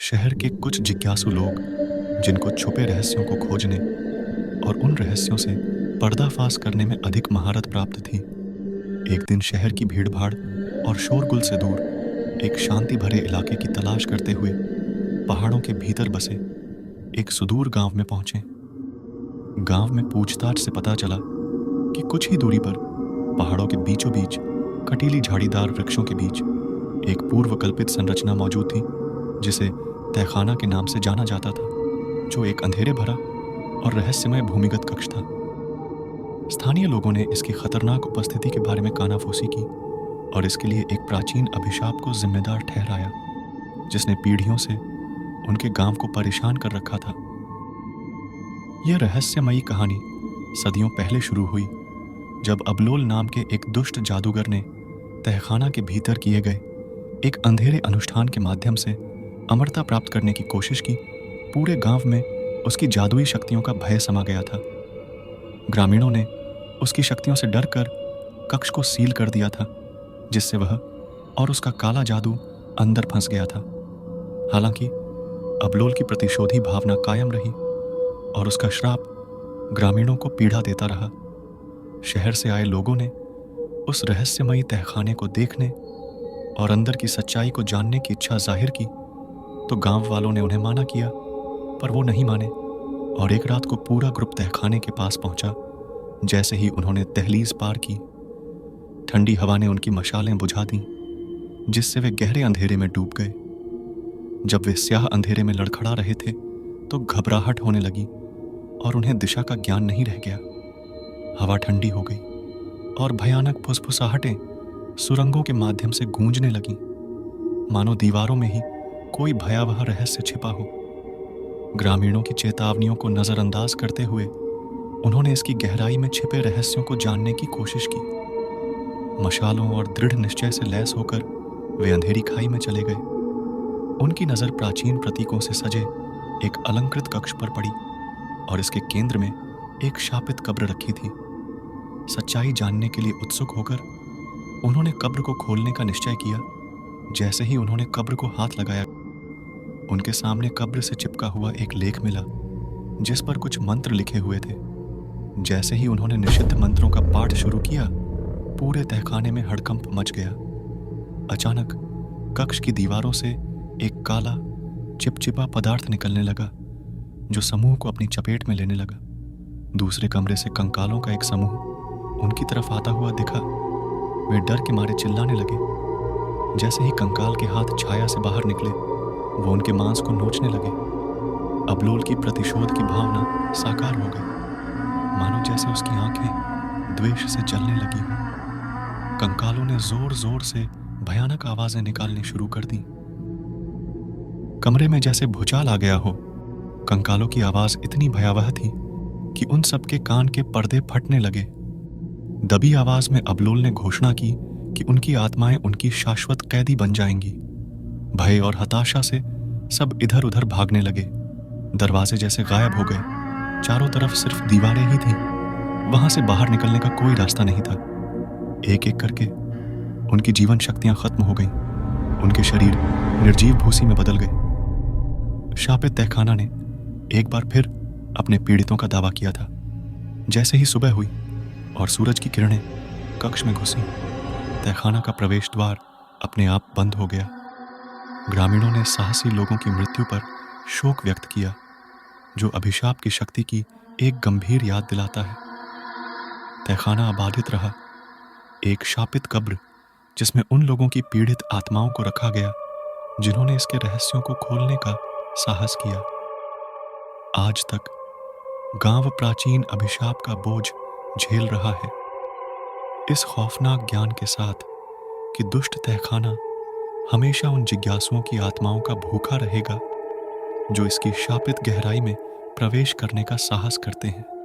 शहर के कुछ जिज्ञासु लोग जिनको छुपे रहस्यों को खोजने और उन रहस्यों से पर्दाफाश करने में अधिक महारत प्राप्त थी, एक दिन शहर की भीड़-भाड़ और शोरगुल से दूर एक शांति भरे इलाके की तलाश करते हुए पहाड़ों के भीतर बसे एक सुदूर गांव में पहुंचे। गांव में पूछताछ से पता चला कि कुछ ही दूरी पर पहाड़ों के बीचों बीच कटीली झाड़ीदार वृक्षों के बीच एक पूर्व कल्पित संरचना मौजूद थी, जिसे तहखाना के नाम से जाना जाता था, जो एक अंधेरे भरा और रहस्यमय भूमिगत कक्ष था। स्थानीय लोगों ने इसकी खतरनाक उपस्थिति के बारे में कानाफूसी की और इसके लिए एक प्राचीन अभिशाप को जिम्मेदार ठहराया, जिसने पीढ़ियों से उनके गांव को परेशान कर रखा था। यह रहस्यमयी कहानी सदियों पहले शुरू हुई, जब अबलोल नाम के एक दुष्ट जादूगर ने तहखाना के भीतर किए गए एक अंधेरे अनुष्ठान के माध्यम से अमरता प्राप्त करने की कोशिश की। पूरे गांव में उसकी जादुई शक्तियों का भय समा गया था। ग्रामीणों ने उसकी शक्तियों से डरकर कक्ष को सील कर दिया था, जिससे वह और उसका काला जादू अंदर फंस गया था। हालांकि अबलोल की प्रतिशोधी भावना कायम रही और उसका श्राप ग्रामीणों को पीड़ा देता रहा। शहर से आए लोगों ने उस रहस्यमयी तहखाने को देखने और अंदर की सच्चाई को जानने की इच्छा जाहिर की, तो गांव वालों ने उन्हें माना किया, पर वो नहीं माने और एक रात को पूरा ग्रुप तहखाने के पास पहुंचा। जैसे ही उन्होंने दहलीज पार की, ठंडी हवा ने उनकी मशालें बुझा दी, जिससे वे गहरे अंधेरे में डूब गए। जब वे स्याह अंधेरे में लड़खड़ा रहे थे, तो घबराहट होने लगी और उन्हें दिशा का ज्ञान नहीं रह गया। हवा ठंडी हो गई और भयानक फुसफुसाहटें सुरंगों के माध्यम से गूंजने लगीं, मानो दीवारों में ही कोई भयावह रहस्य छिपा हो। ग्रामीणों की चेतावनियों को नजरअंदाज करते हुए उन्होंने इसकी गहराई में छिपे रहस्यों को जानने की कोशिश की। मशालों और दृढ़ निश्चय से लैस होकर वे अंधेरी खाई में चले गए। उनकी नजर प्राचीन प्रतीकों से सजे एक अलंकृत कक्ष पर पड़ी और इसके केंद्र में एक शापित कब्र रखी थी। सच्चाई जानने के लिए उत्सुक होकर उन्होंने कब्र को खोलने का निश्चय किया। जैसे ही उन्होंने कब्र को हाथ लगाया, उनके सामने कब्र से चिपका हुआ एक लेख मिला, जिस पर कुछ मंत्र लिखे हुए थे। जैसे ही उन्होंने निषिद्ध मंत्रों का पाठ शुरू किया, पूरे तहखाने में हड़कंप मच गया। अचानक कक्ष की दीवारों से एक काला चिपचिपा पदार्थ निकलने लगा, जो समूह को अपनी चपेट में लेने लगा। दूसरे कमरे से कंकालों का एक समूह उनकी तरफ आता हुआ दिखा। वे डर के मारे चिल्लाने लगे। जैसे ही कंकाल के हाथ छाया से बाहर निकले, वो उनके मांस को नोचने लगे। अबलोल की प्रतिशोध की भावना साकार हो गई, मानो जैसे उसकी आंखें द्वेष से जलने लगी हों। कंकालों ने जोर जोर से भयानक आवाजें निकालनी शुरू कर दी। कमरे में जैसे भूचाल आ गया हो। कंकालों की आवाज इतनी भयावह थी कि उन सबके कान के पर्दे फटने लगे। दबी आवाज में अबलोल ने घोषणा की कि उनकी आत्माएं उनकी शाश्वत कैदी बन जाएंगी। भय और हताशा से सब इधर उधर भागने लगे। दरवाजे जैसे गायब हो गए। चारों तरफ सिर्फ दीवारें ही थीं। वहां से बाहर निकलने का कोई रास्ता नहीं था। एक एक करके उनकी जीवन शक्तियां खत्म हो गईं। उनके शरीर निर्जीव भूसी में बदल गए। शापित तहखाना ने एक बार फिर अपने पीड़ितों का दावा किया था। जैसे ही सुबह हुई और सूरज की किरणें कक्ष में घुसी, तहखाना का प्रवेश द्वार अपने आप बंद हो गया। ग्रामीणों ने साहसी लोगों की मृत्यु पर शोक व्यक्त किया, जो अभिशाप की शक्ति की एक गंभीर याद दिलाता है। तहखाना अबाधित रहा, एक शापित कब्र जिसमें उन लोगों की पीड़ित आत्माओं को रखा गया जिन्होंने इसके रहस्यों को खोलने का साहस किया। आज तक गांव प्राचीन अभिशाप का बोझ झेल रहा है, इस खौफनाक ज्ञान के साथ कि दुष्ट तहखाना हमेशा उन जिज्ञासुओं की आत्माओं का भूखा रहेगा जो इसकी शापित गहराई में प्रवेश करने का साहस करते हैं।